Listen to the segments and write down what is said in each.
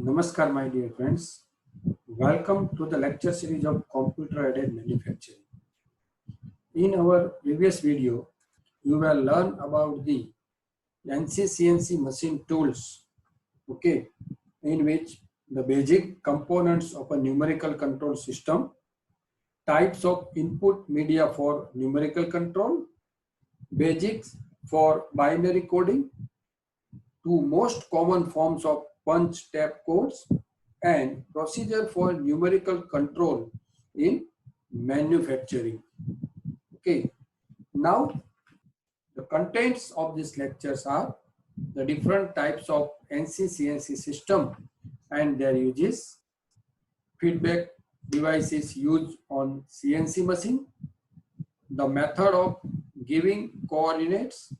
Namaskar, my dear friends. Welcome to the lecture series of computer-aided manufacturing. In our previous video, you will learn about the NC-CNC machine tools, okay, in which the basic components of a numerical control system, types of input media for numerical control, basics for binary coding, two most common forms of punch tap codes, and procedure for numerical control in manufacturing. Okay, now the contents of these lectures are the different types of NC-CNC system and their uses, feedback devices used on CNC machine, the method of giving coordinates,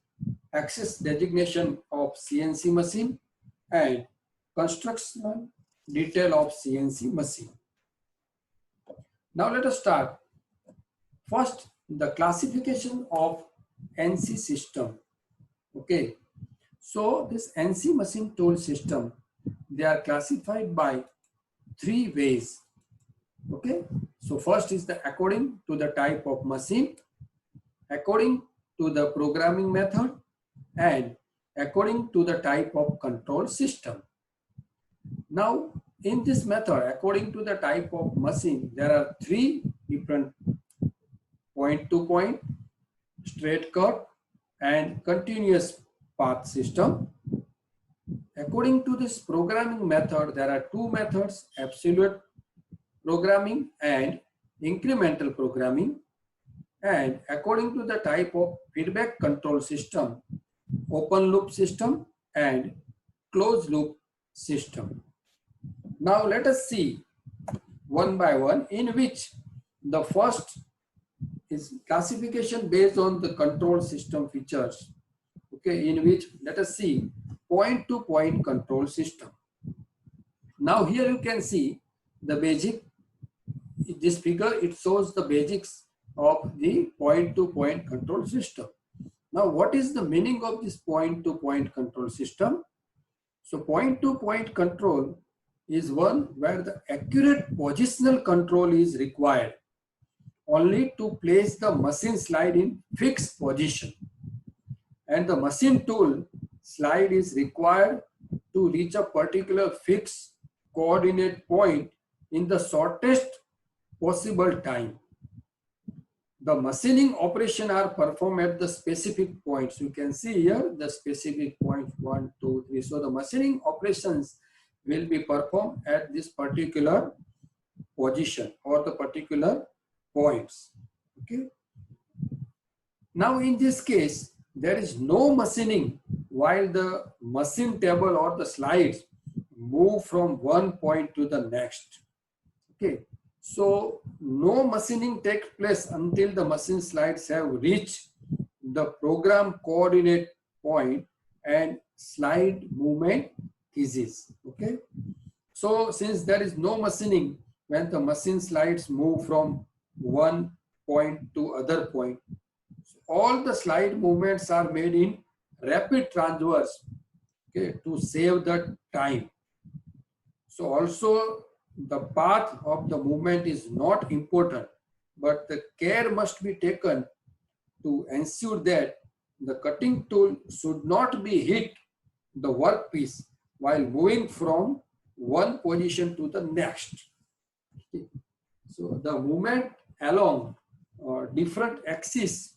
axis designation of CNC machine, and constructional detail of CNC machine. Now let us start. First, the classification of NC system. Okay, so this NC machine tool system, they are classified by three ways. Okay, so first is the according to the type of machine, according to the programming method, and according to the type of control system. Now, in this method, according to the type of machine, there are three different point-to-point, straight cut, and continuous path system. According to this programming method, there are two methods: absolute programming and incremental programming. And according to the type of feedback control system, open loop system and closed loop system. Now let us see one by one, in which the first is classification based on the control system features. Okay, in which let us see point-to-point control system. Now here you can see the basic, this figure, it shows the basics of the point-to-point control system. Now what is the meaning of this point-to-point control system? So point-to-point control is one where the accurate positional control is required only to place the machine slide in fixed position, and the machine tool slide is required to reach a particular fixed coordinate point in the shortest possible time. The machining operation are performed at the specific points. You can see here the specific points 1, 2, 3. So the machining operations will be performed at this particular position or the particular points. Okay. Now in this case, there is no machining while the machine table or the slides move from one point to the next. Okay. So no machining takes place until the machine slides have reached the program coordinate point and slide movement ceases. Okay. So since there is no machining when the machine slides move from one point to other point, all the slide movements are made in rapid transverse, okay, to save the time. So also the path of the movement is not important, but the care must be taken to ensure that the cutting tool should not be hit the workpiece while moving from one position to the next. Okay. So the movement along different axes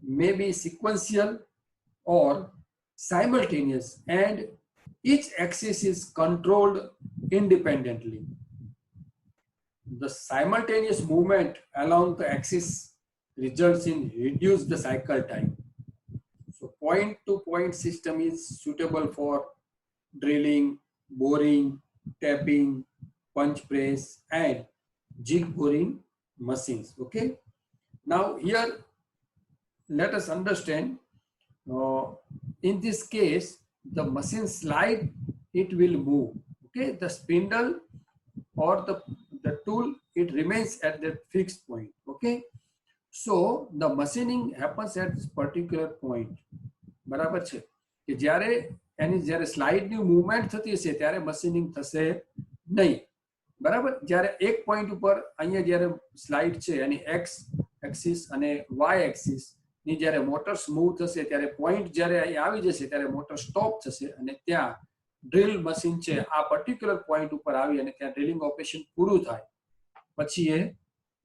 may be sequential or simultaneous, and each axis is controlled independently. The simultaneous movement along the axis results in reduce the cycle time. So point-to-point system is suitable for drilling, boring, tapping, punch press, and jig boring machines. Okay. Now here let us understand, in this case the machine slide, it will move. Okay, the spindle or the tool, it remains at that fixed point. Okay, so the machining happens at this particular point. બરાબર છે કે જ્યારે એની જ્યારે સ્લાઇડની movement થતી હશે ત્યારે machining થશે નહીં, બરાબર. જ્યારે એક પોઈન્ટ ઉપર અહીંયા જ્યારે સ્લાઇડ છે એની એક્સ એક્સિસ અને વાય એક્સિસ ની જ્યારે મોટર્સ મૂવ થશે ત્યારે પોઈન્ટ જ્યારે અહીં આવી જશે ત્યારે મોટર સ્ટોપ થશે અને ત્યાં ડ્રિલ મશીન છે આ પર્ટિક્યુલર પોઈન્ટ ઉપર આવી અને ત્યાં ડ્રિલિંગ ઓપરેશન પૂરું થાય પછી એ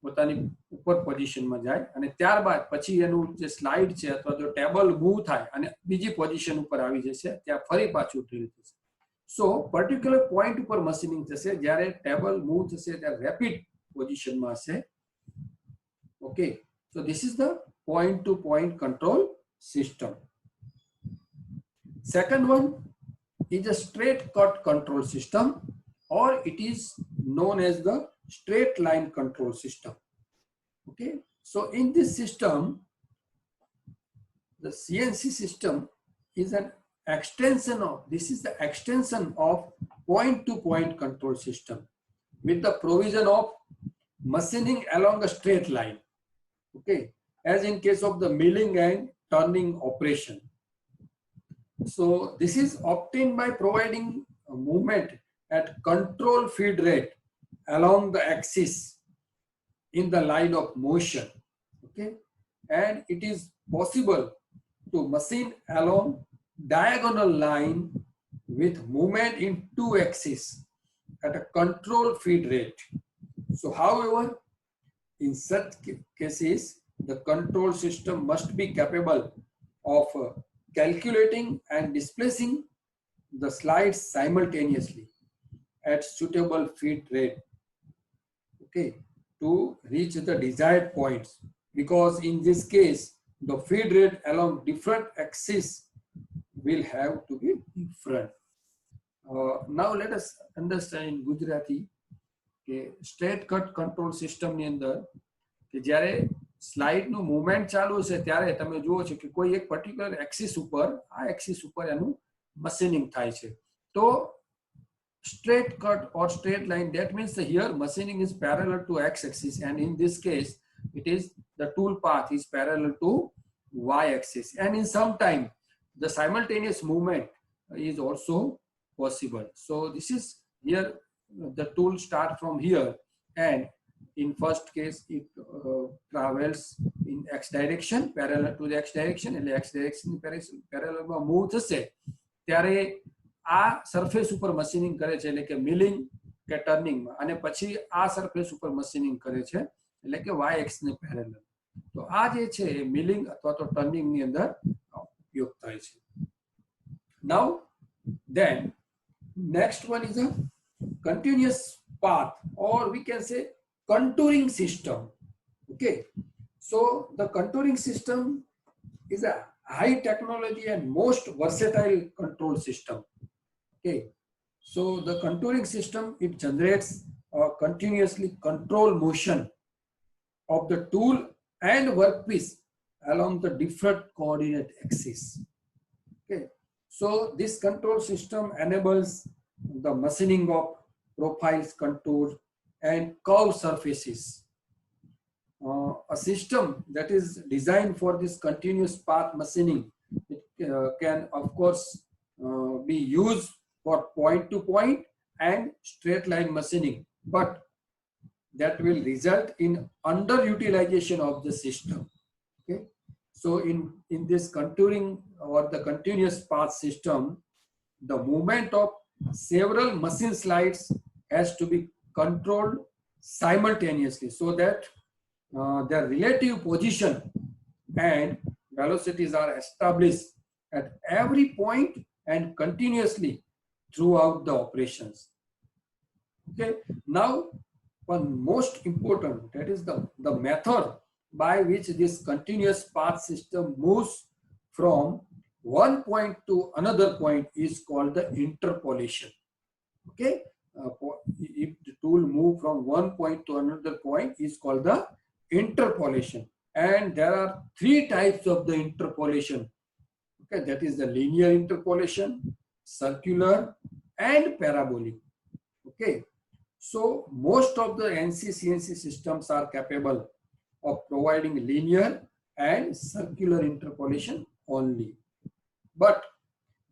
પોતાની ઉપર પોઝિશનમાં જાય અને ત્યારબાદ પછી એનું જે સ્લાઇડ છે અથવા જો ટેબલ મૂવ થાય અને બીજી પોઝિશન ઉપર આવી જશે ત્યાં ફરી પાછું ડ્રિલ થશે. સો પર્ટિક્યુલર પોઈન્ટ ઉપર મશીનિંગ થશે, જ્યારે ટેબલ મૂવ થશે ત્યારે રેપિડ પોઝિશનમાં હશે. Okay, so this is the point to point control system. Second one is a straight cut control system, or it is known as the straight line control system. Okay, so in this system the CNC system is an extension of, this is the extension of point to point control system with the provision of machining along a straight line. Okay, as in case of the milling and turning operation. So this is obtained by providing a movement at control feed rate along the axis in the line of motion. Okay, and it is possible to machine along diagonal line with movement in two axes at a control feed rate. So however, in such cases, the control system must be capable of calculating and displacing the slides simultaneously at suitable feed rate, okay, to reach the desired points, because in this case the feed rate along different axes will have to be different. Now let us understand in Gujarati કે straight cut control સિસ્ટમની અંદર કે જ્યારે સ્લાઇડનું movement ચાલુ છે ત્યારે તમે જુઓ છો કે કોઈ એક પર્ટિક્યુલર એક્સિસ ઉપર આ એક્સિસ ઉપર એનું મશીનિંગ થાય છે. તો straight cut or straight line, that means here machining is parallel to x axis, and in this case it is the tool path is parallel to y axis, and in some time the simultaneous movement is also possible. So this is here the tool start from here, and in first case it travels in x direction parallel to the x direction, એટલે x direction parallel માં move થશે ત્યારે આ surface ઉપર machining કરે છે એટલે કે મિલિંગ કે ટર્નિંગ માં, અને પછી આ સરફેસ ઉપર મશીનિંગ કરે છે એટલે કે y axis ને પેરેલલ. તો આ જે છે એ મિલિંગ અથવા તો ટર્નિંગ ની અંદર ઉપયોગ થાય છે. Now then next one is a continuous path, or we can say contouring system. Okay, so the contouring system is a high technology and most versatile control system. Okay, so the contouring system, it generates a continuously control motion of the tool and workpiece along the different coordinate axes. Okay, so this control system enables the machining of profiles, contours, and curved surfaces. A system that is designed for this continuous path machining, it can of course be used for point to point and straight line machining, but that will result in underutilization of the system. Okay, so in this contouring or the continuous path system, the movement of several machine slides has to be controlled simultaneously so that their relative position and velocities are established at every point and continuously throughout the operations. Okay, now one most important, that is the method by which this continuous path system moves from one point to another point is called the interpolation. Okay, if the tool move from one point to another point is called the interpolation, and there are three types of the interpolation. Okay, that is the linear interpolation, circular, and parabolic. Okay, so most of the NC-CNC systems are capable of providing linear and circular interpolation only, but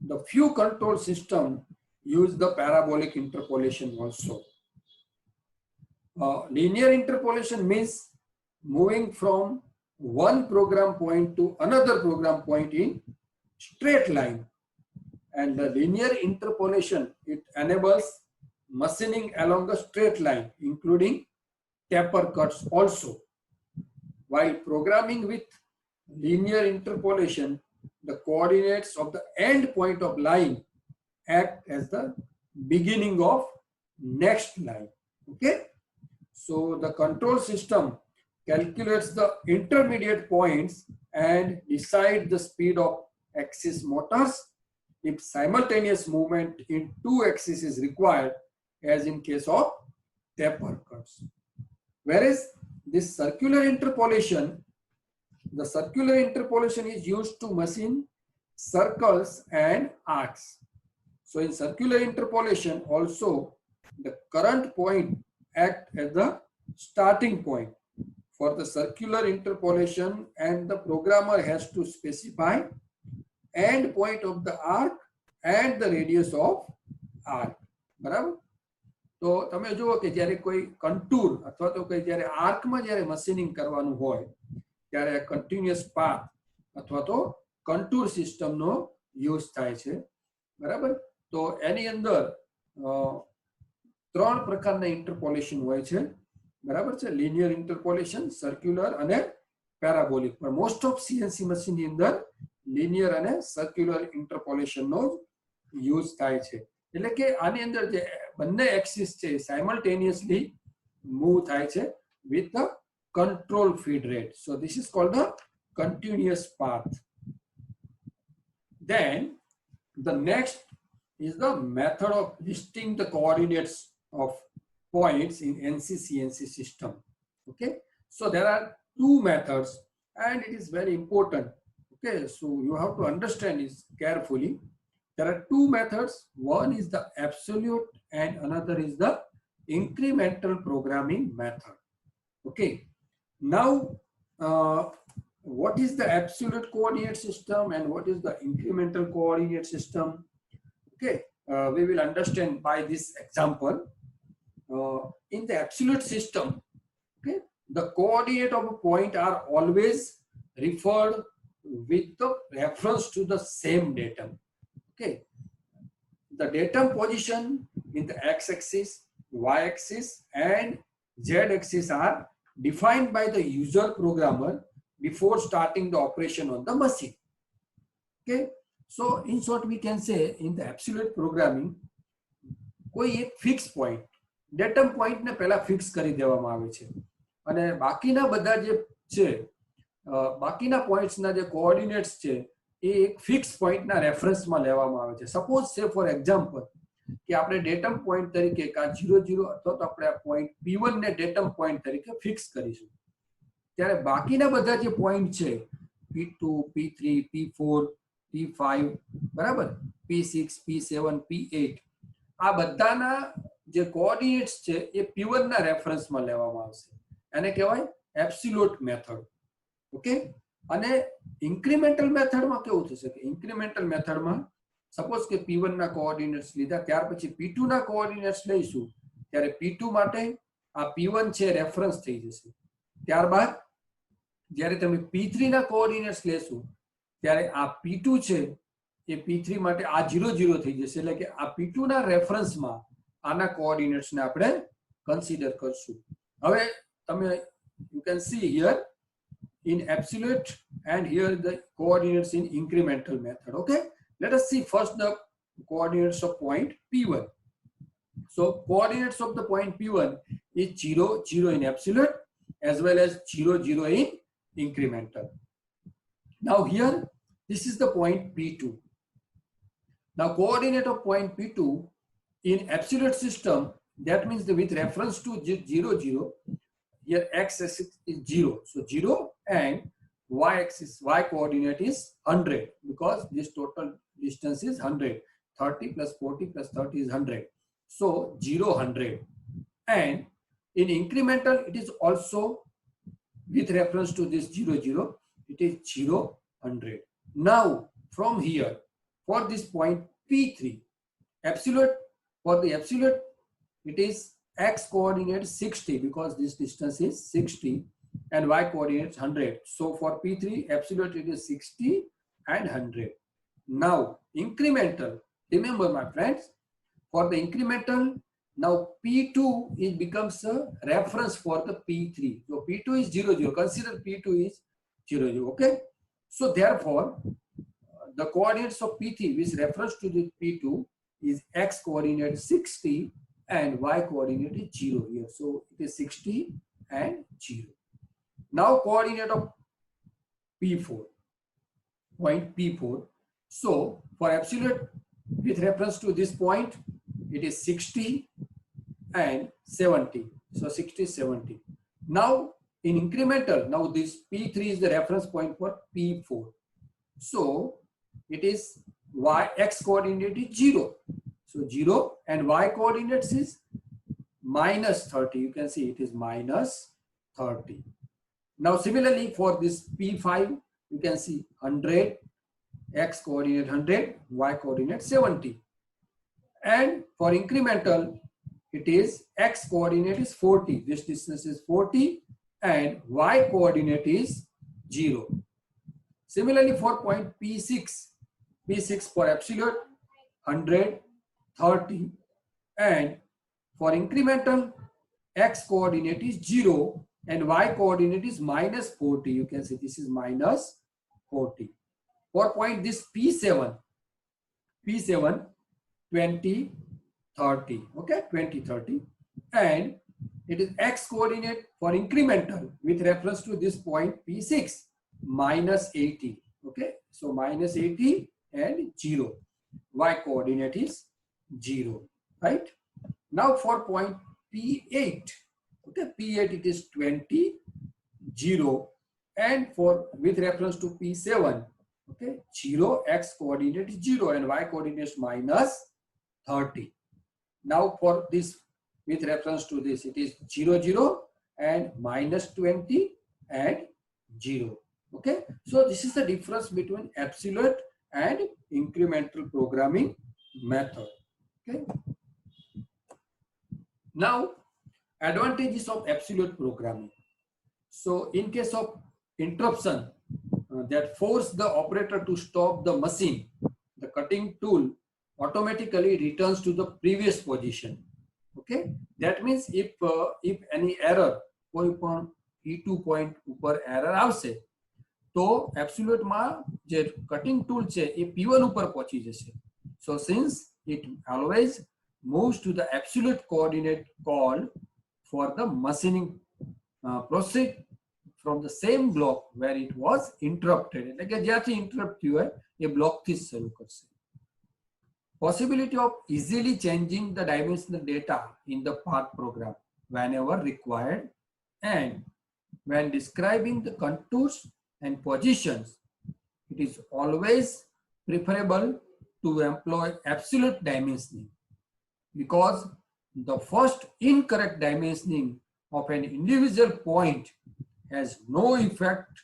the few control system use the parabolic interpolation also. Linear interpolation means moving from one program point to another program point in straight line. And the linear interpolation, it enables machining along a straight line, including taper cuts also. While programming with linear interpolation, the coordinates of the end point of line act as the beginning of next line. Okay. So the control system calculates the intermediate points and decide the speed of axis motors if simultaneous movement in two axes is required, as in case of taper cuts. Whereas this circular interpolation, the circular interpolation is used to machine circles and arcs. So in circular interpolation also, the current point act as the starting point for the circular interpolation, and the programmer has to specify end point of the arc and the radius of arc. બરાબર? તો તમે જુઓ કે જ્યારે કોઈ કંટૂર અથવા તો કોઈ જ્યારે આર્કમાં જ્યારે મશીનિંગ કરવાનું હોય ત્યારે કન્ટિન્યુઅસ પાથ અથવા તો કંટૂર સિસ્ટમનો યુઝ થાય છે. બરાબર? તો એની અંદર ત્રણ પ્રકારના ઇન્ટરપોલેશન હોય છે. બરાબર છે? લિનિયર ઇન્ટરપોલેશન, સર્ક્યુલર અને પેરાબોલિક. પણ મોસ્ટ ઓફ સીએનસી મશીનની અંદર લિનિયર અને સર્ક્યુલર ઇન્ટરપોલેશનનો યુઝ થાય છે. એટલે કે આની અંદર જે બંને એક્સિસ છે સાયમલ્ટેનિયસલી મૂવ થાય છે with the control feed rate. So this is called the continuous path. Then the next is the method of listing the coordinates of points in NC-CNC system. Okay, so there are two methods and it is very important. Okay, so you have to understand this carefully. There are two methods. One is the absolute and another is the incremental programming method. Okay, now what is the absolute coordinate system and what is the incremental coordinate system? Okay, we will understand by this example. In the absolute system, okay, the coordinate of a point are always referred with the reference to the same datum. Okay, the datum position in the x-axis, y-axis and z-axis are defined by the user programmer before starting the operation on the machine. Okay, so in short we can say in the absolute programming કોઈ એક fix point datum પોઈન્ટને પહેલા fix કરી દેવામાં આવે છે અને બાકીના બધા જે છે બાકીના પોઈન્ટ્સના જે કોઓર્ડિનેટ્સ છે એ એક ફિક્સ પોઈન્ટના રેફરન્સમાં લેવામાં આવે છે. સપોઝ સે ફોર એક્ઝામ્પલ કે આપણે ડેટમ પોઈન્ટ તરીકે કા 00 અથવા તો આપણે આ પોઈન્ટ P1 ને ડેટમ પોઈન્ટ તરીકે ફિક્સ કરીશું, ત્યારે બાકીના બધા જે પોઈન્ટ છે P2, P3, P4, P5, બરાબર, P6, P7, P8, આ બધાના જે કોઓર્ડિનેટ્સ છે એ P1 ના રેફરન્સમાં લેવામાં આવશે. એને કહેવાય એબ્સોલ્યુટ મેથડ. ઓકે, અને ઇન્ક્રીમેન્ટલ મેથડમાં કેવું થશે કે ઇન્ક્રીમેન્ટલ મેથડમાં સપોઝ કે P1 ના કોઓર્ડિનેટ્સ લીધા, ત્યાર પછી P2 ના કોઓર્ડિનેટ્સ લઈશું, ત્યારે P2 માટે આ P1 છે રેફરન્સ થઈ જશે. ત્યારબાદ જ્યારે તમે P3 ના કોઓર્ડિનેટ્સ લેશો ત્યારે આ P2 છે એ P3 માટે આ 00 થઈ જશે. એટલે કે આ P2 ના રેફરન્સમાં આના કોઓર્ડિનેટ્સને આપણે કન્સિડર કરશું. હવે તમે you can see here in absolute and here the coordinates in incremental method. Okay, let us see first the coordinates of point P1. So coordinates of the point P1 is 0, 0 in absolute as well as 0, 0 in incremental. Now here this is the point P2. Now coordinate of point P2 in absolute system, that means that with reference to 0, 0, here x-axis is 0. So 0 and y-axis, y coordinate is 100 because this total distance is 100. 30 plus 40 plus 30 is 100. So 0, 100. And in incremental, it is also with reference to this 0, 0, it is 0, 100. Now from here, for this point P3, absolute, for the absolute, it is x coordinate 60 because this distance is 60 and y coordinate 100. So for P3 absolute it is 60 and 100. Now incremental, remember my friends, for the incremental, now P2 it becomes a reference for the P3. So P2 is 0, 0. Consider P2 is 0, 0. Okay. So therefore, the coordinates of P3 with reference to the P2 is x coordinate 60 and y coordinate is 0 here. So it is 60 and 0. Now coordinate of P4, point P4. So for absolute with reference to this point, it is 60 and 70. So 60, 70. Now in incremental, now this P3 is the reference point for P4. So it is y, x coordinate is 0. So 0 and y coordinates is minus 30. You can see it is minus 30. Now similarly for this P5, you can see 100, x coordinate 100, y coordinate 70. And for incremental, it is x coordinate is 40. This distance is 40 and y coordinate is 0. Similarly for point P6, P6 for absolute 100, 30 and for incremental x coordinate is 0 and y coordinate is minus 40. You can see this is minus 40. For point this P7, 20, 30. Okay, 20, 30. And it is x coordinate for incremental with reference to this point P6, minus 80. Okay, so minus 80 and 0. Y coordinate is 0. Right? Now for point P8. Okay, P8 it is 20, 0. And for with reference to P7, okay, 0, x coordinate is 0 and y coordinate is minus 30. Now for this with reference to this, it is 0, 0 and minus 20 and 0. Okay, so this is the difference between absolute and incremental programming method. Okay. Now advantages of absolute programming. So in case of interruption that force the operator to stop the machine, the cutting tool automatically returns to the previous position. Okay, that means if any error, કોઈ પણ E2 point ઉપર error આવશે તો absolute માં જે cutting tool છે એ P1 ઉપર પહોંચી જશે. So since it always moves to the absolute coordinate called for the machining proceed from the same block where it was interrupted. એટલે કે જ્યાંથી interrupt થયું હોય એ block થી જ શરૂ કરશે. Possibility of easily changing the dimensional data in the part program whenever required, and when describing the contours and positions, it is always preferable to employ absolute dimensioning because the first incorrect dimensioning of an individual point has no effect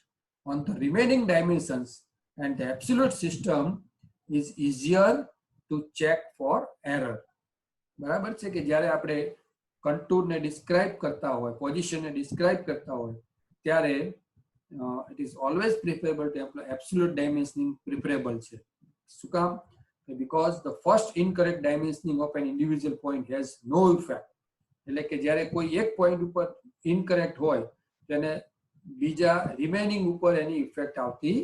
on the remaining dimensions, and the absolute system is easier to check for error. બરાબર છે કે જ્યારે આપણે contour ને describe કરતા હોય, position ને describe કરતા હોય ત્યારે it is always preferable to apply absolute dimensioning preferable છે. શું કામ? Because the first incorrect dimensioning of an individual point has no effect. એટલે કે જ્યારે કોઈ એક point ઉપર incorrect હોય તેને બીજા remaining ઉપર એની effect આવતી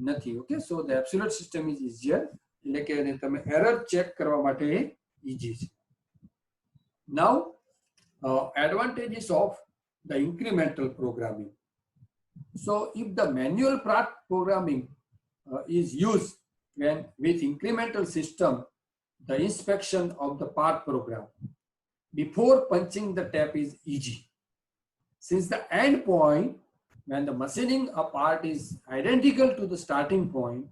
નથી. Okay, so the absolute system is easier. એટલે કે તમે error check કરવા માટે easy છે. Now advantages of the incremental programming. So if the manual part programming is used when with incremental system, the inspection of the part program before punching the tab is easy. Since the end point when the machining a part is identical to the starting point,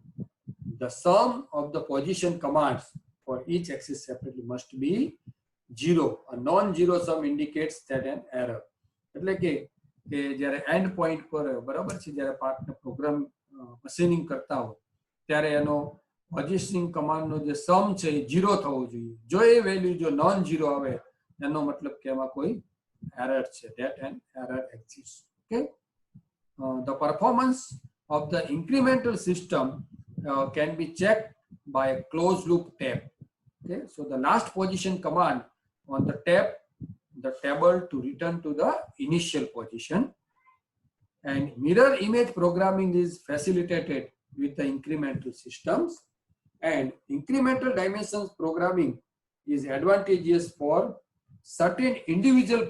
the sum of the position commands for each axis separately must be 0. A non-zero sum indicates that an error. એટલે કે જ્યારે end point પર બરાબર છે, જ્યારે પાર્ટને programme machining કરતા હોય ત્યારે એનો પોઝિશનિંગ કમાન્ડનો જે સમ છે એ 0 થવો જોઈએ. જો એ વેલ્યુ જો નોન 0 આવે એનો મતલબ કે એમાં કોઈ એરર છે. that an error exists. Okay, the performance of the incremental system can be checked by a closed loop tab. Okay, so the last position command on the tab the table to return to the initial position, and mirror image programming is facilitated with the incremental systems, and incremental dimensions programming is advantageous for certain individual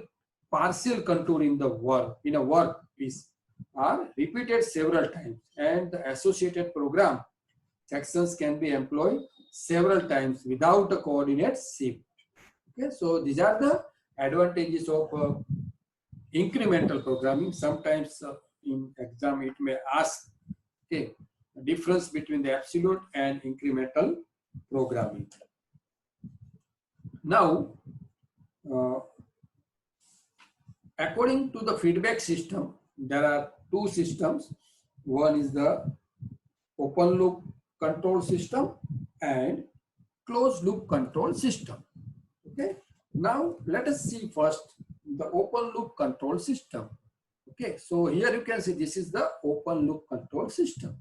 partial contour in the work in a workpiece are repeated several times, and the associated program sections can be employed several times without a coordinate shift. Okay, so these are the advantages of incremental programming. Sometimes in exam it may ask, okay, the difference between the absolute and incremental programming. Now, according to the feedback system, there are two systems. One is the open loop control system and closed loop control system. Okay, now let us see first the open loop control system. Okay, so here you can see this is the open loop control system.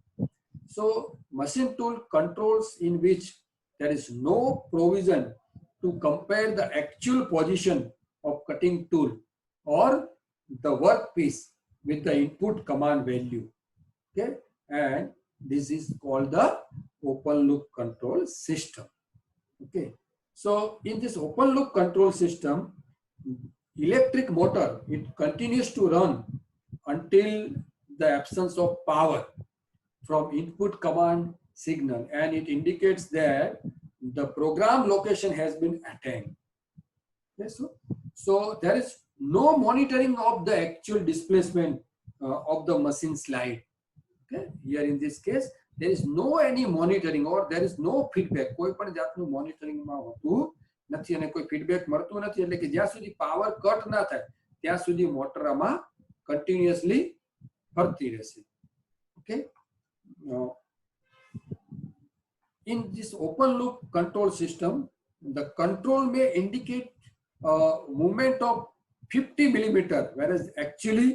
So machine tool controls in which there is no provision to compare the actual position of cutting tool or the workpiece with the input command value. Okay, and this is called the open loop control system. Okay, so in this open loop control system, electric motor, it continues to run until the absence of power from input command signal, and it indicates that the program location has been attained. Okay, so there is no monitoring of the actual displacement of the machine slide. Okay, here in this case there is no any monitoring or there is no feedback. કોઈ પણ જાતનું monitoring માં હોતું નથી અને કોઈ feedback મળતું નથી, એટલે કે જ્યાં સુધી પાવર કટ ના થાય ત્યાં સુધી મોટર આમાં કન્ટિન્યુઅસલી ફરતી રહેશે. Okay, in this open loop control system, the control may indicate movement of 50 millimeter, whereas actually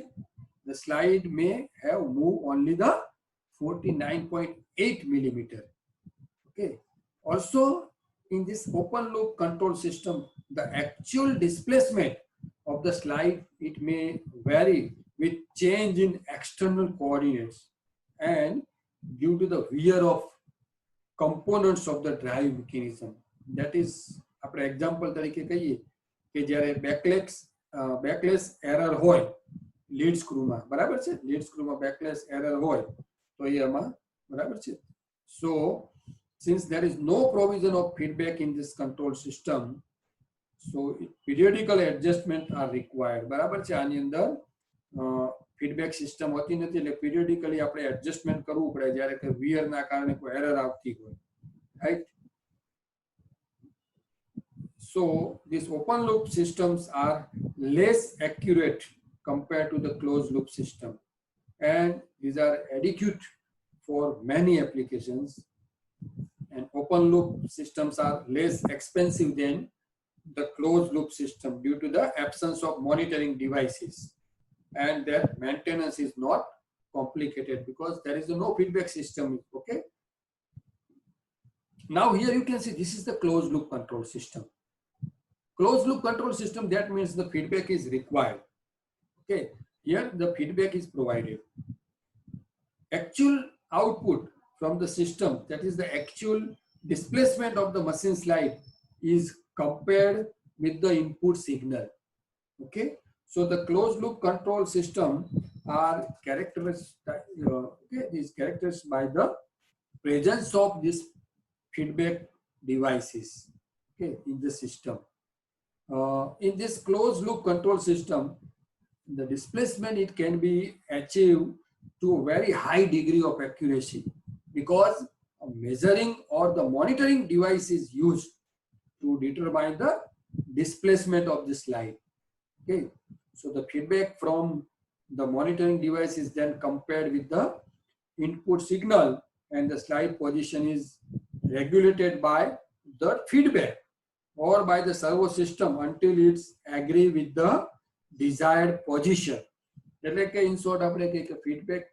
the slide may have moved only the 49.8 millimeter. Okay, also in this open loop control system, the actual displacement of the slide, it may vary with change in external coordinates and due to the wear of components of the drive mechanism. That is, આપણે example તરીકે કહીએ કે જ્યારે bagless error હોય lead સ્ક્રૂમાં, બરાબર છે, lead સ્ક્રૂમાં bagless error હોય તો એ આમાં બરાબર છે. So since there is no provision of feedback in this control system, so periodical adjustment are required. બરાબર છે, આની અંદર ફીડબેક સિસ્ટમ હોતી નથી એટલે પીરિયોડિકલી આપણે એડજસ્ટમેન્ટ કરવું પડે જ્યારે કે વિયરના કારણે કોઈ એરર આવતી હોય, right. So these open loop systems are less accurate compared to the closed loop system, and these are adequate for many applications, and open loop systems are less expensive than the closed loop system due to the absence of monitoring devices, and their maintenance is not complicated because there is no feedback system. Okay, now here you can see this is the closed loop control system. Closed loop control system, that means the feedback is required. Okay, here the feedback is provided. Actual output from the system, that is the actual displacement of the machine slide, is compared with the input signal. Okay, so the closed loop control system are characterized by the presence of these feedback devices, okay, in the system. In this closed loop control system, the displacement, it can be achieved to a very high degree of accuracy because a measuring or the monitoring device is used to determine the displacement of the slide. Okay, so the feedback from the monitoring device is then compared with the input signal, and the slide position is regulated by the feedback or by the servo system until it's agree with the desired position. એટલે કે in short આપણે કહીએ કે feedback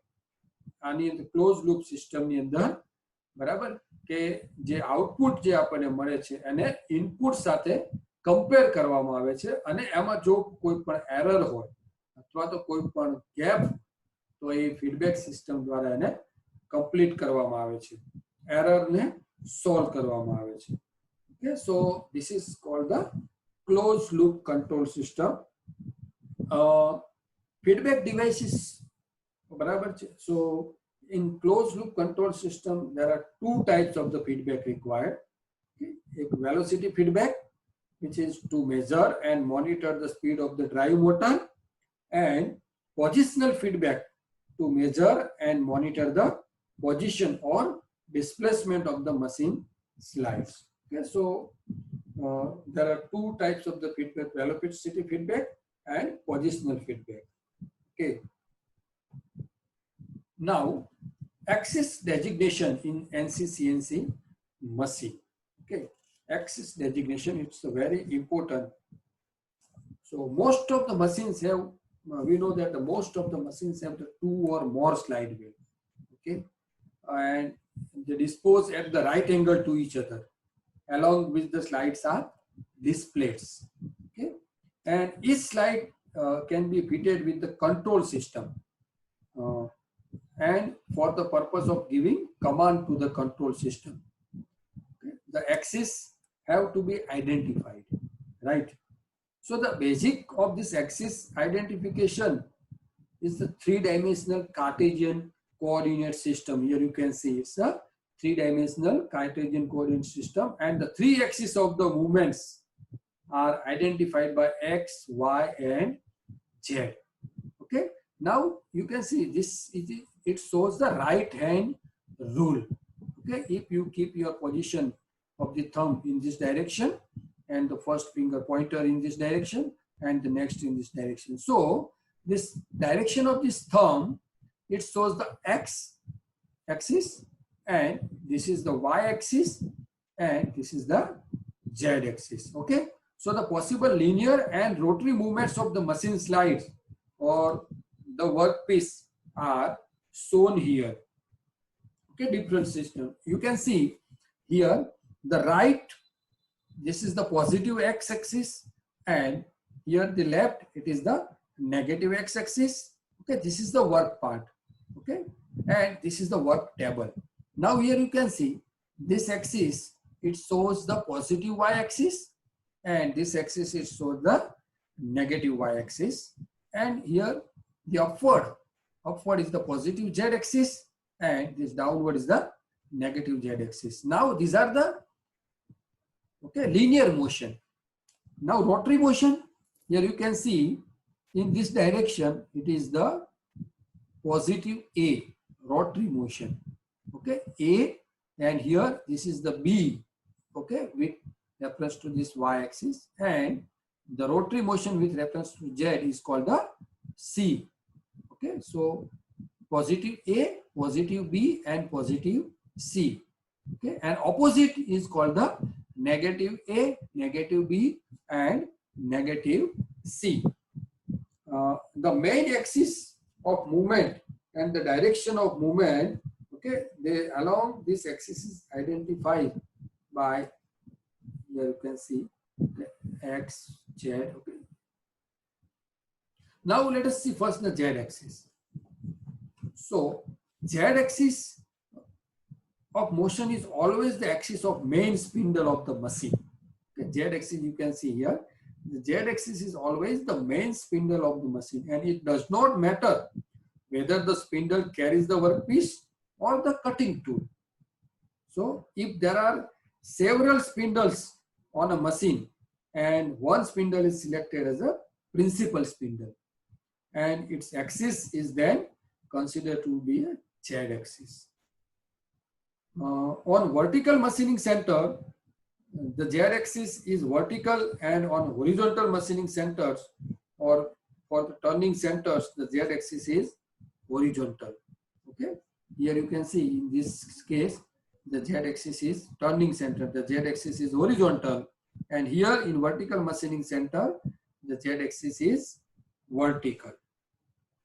આની અંદર close loop સિસ્ટમની અંદર બરાબર કે જે આઉટપુટ જે આપણને મળે છે એને ઇનપુટ સાથે કમ્પેર કરવામાં આવે છે અને એમાં જો કોઈ પણ એરર હોય અથવા તો કોઈ પણ ગેપ તો એ ફીડબેક સિસ્ટમ દ્વારા એને કમ્પ્લીટ કરવામાં આવે છે, એરરને સોલ્વ કરવામાં આવે છે. Okay, so this is called the closed loop control system. Feedback devices barabar che. So in closed loop control system there are two types of the feedback required. Okay, a velocity feedback which is to measure and monitor the speed of the drive motor, and positional feedback to measure and monitor the position or displacement of the machine slides. Okay, so there are two types of the feedback: velocity feedback and positional feedback. Okay. Now, axis designation in NC-CNC machine. Okay, axis designation, it's very important. So most of the machines have, we know that the most of the machines have the two or more slide wheel. Okay, and they dispose at the right angle to each other, along with the slides are displays. Okay, and each slide can be fitted with the control system and for the purpose of giving command to the control system. Okay, the axis have to be identified, right? So the basic of this axis identification is the three-dimensional Cartesian coordinate system. Here you can see it's a three-dimensional Cartesian coordinate system, and the three axes of the movements are identified by X, Y, and Z. Okay, now you can see this it shows the right hand rule. Okay, if you keep your position of the thumb in this direction and the first finger pointer in this direction and the next in this direction, so this direction of this thumb, it shows the X axis, and this is the Y axis, and this is the Z axis. Okay, so the possible linear and rotary movements of the machine slides or the workpiece are shown here. Okay, different system. You can see here the right, this is the positive X axis, and here the left, it is the negative X axis. Okay, this is the work part. Okay, and this is the work table. Now here you can see this axis, it shows the positive Y axis, and this axis it shows the negative Y axis, and here the upward is the positive Z axis, and this downward is the negative Z axis. Now these are the linear motion. Now rotary motion, here you can see in this direction it is the positive A, rotary motion. Okay, A, and here this is the B, okay, with reference to this Y axis, and the rotary motion with reference to Z is called the C. Okay, so positive A, positive B, and positive C. Okay, and opposite is called the negative A, negative B, and negative C. The main axis of movement and the direction of movement, okay, they along this axis is identified by, here you can see X, Z. Okay, now let us see first the Z axis. So Z axis of motion is always the axis of main spindle of the machine. Okay, Z axis you can see here, the Z axis is always the main spindle of the machine, and it does not matter whether the spindle carries the workpiece or the cutting tool. So if there are several spindles on a machine and one spindle is selected as a principal spindle, and its axis is then considered to be a Z axis. On vertical machining center, the Z axis is vertical, and on horizontal machining centers or for the turning centers, the Z axis is horizontal. Okay, here you can see in this case the z-axis is turning center, the z-axis is horizontal, and here in vertical machining center, the z-axis is vertical.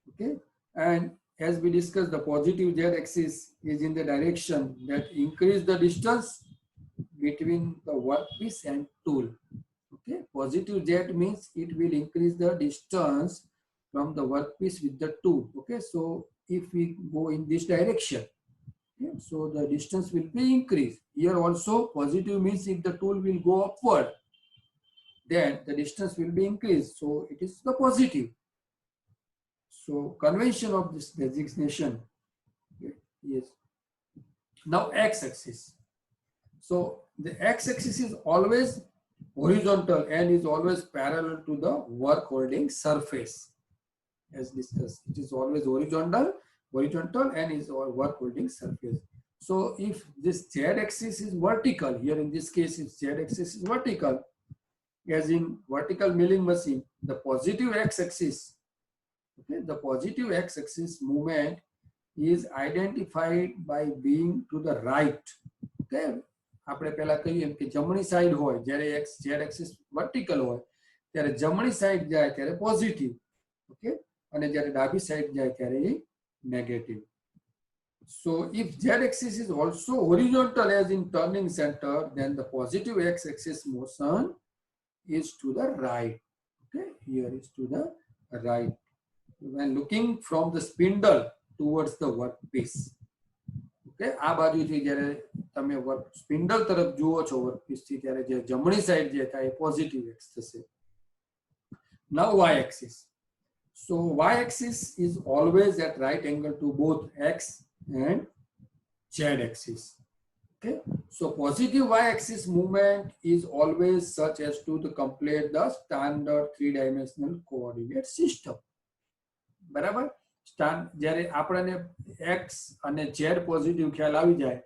Okay, and as we discussed, the positive z-axis is in the direction that increase the distance between the workpiece and tool. Okay, positive z means it will increase the distance from the workpiece with the tool. Okay, so if we go in this direction, okay, so the distance will be increased. Here also positive means if the tool will go upward, then the distance will be increased. So it is the positive. So convention of this designation is now x-axis. So the x-axis is always horizontal and is always parallel to the work holding surface. As discussed, it is always horizontal and is work holding surface. So if this z-axis is vertical, here in this case, if z-axis is vertical, as in vertical milling machine, the positive x-axis, okay, the positive x-axis movement is identified by being to the right. Okay, આપણે પહેલા કહ્યું એમ કે જમણી side હોય જ્યારે x z axis vertical હોય ત્યારે જમણી સાઈડ જાય ત્યારે પોઝિટિવ, ઓકે, અને જ્યારે ડાબી સાઈડ જાય ત્યારે એ negative. So if z axis is also horizontal as in turning center, then the positive x axis motion is to the right. Okay, here is to the right when looking from the spindle towards the workpiece. Okay, આ બાજુથી જ્યારે તમે work spindle તરફ જુઓ છો workpiece થી ત્યારે જે જમણી સાઈડ જે થાય પોઝિટિવ x થશે. Now y axis. So y axis is always at right angle to both x and z axis. Okay, so positive y axis movement is always such as to complete the standard three-dimensional coordinate system. બરાબર, જ્યારે આપણને x અને z positive ખ્યાલ આવી જાય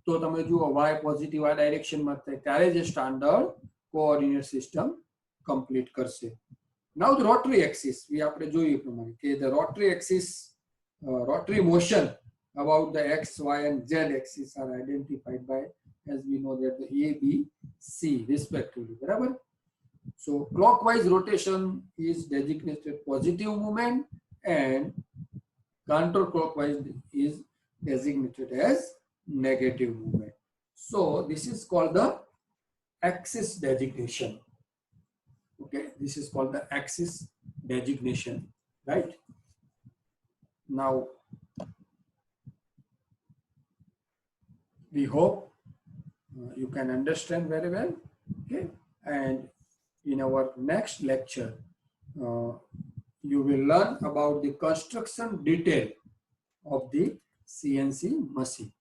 તો તમે જુઓ y પોઝિટિવ આ ડાયરેક્શનમાં થાય ત્યારે જે સ્ટાન્ડર્ડ કોઓર્ડિનેટ સિસ્ટમ કમ્પ્લીટ કરશે. નાઉ ધ રોટરી એક્સિસ, એ આપણે જોયું પ્રમાણે કે the rotary axis, rotary motion about the x, y and z axis are identified by, as we know, that the a, b, c respectively. બરાબર, so clockwise rotation is designated positive movement and counterclockwise is designated as negative movement. So this is called the axis designation. Okay, this is called the axis designation, right? Now we hope you can understand very well. Okay, and in our next lecture you will learn about the construction detail of the CNC machine.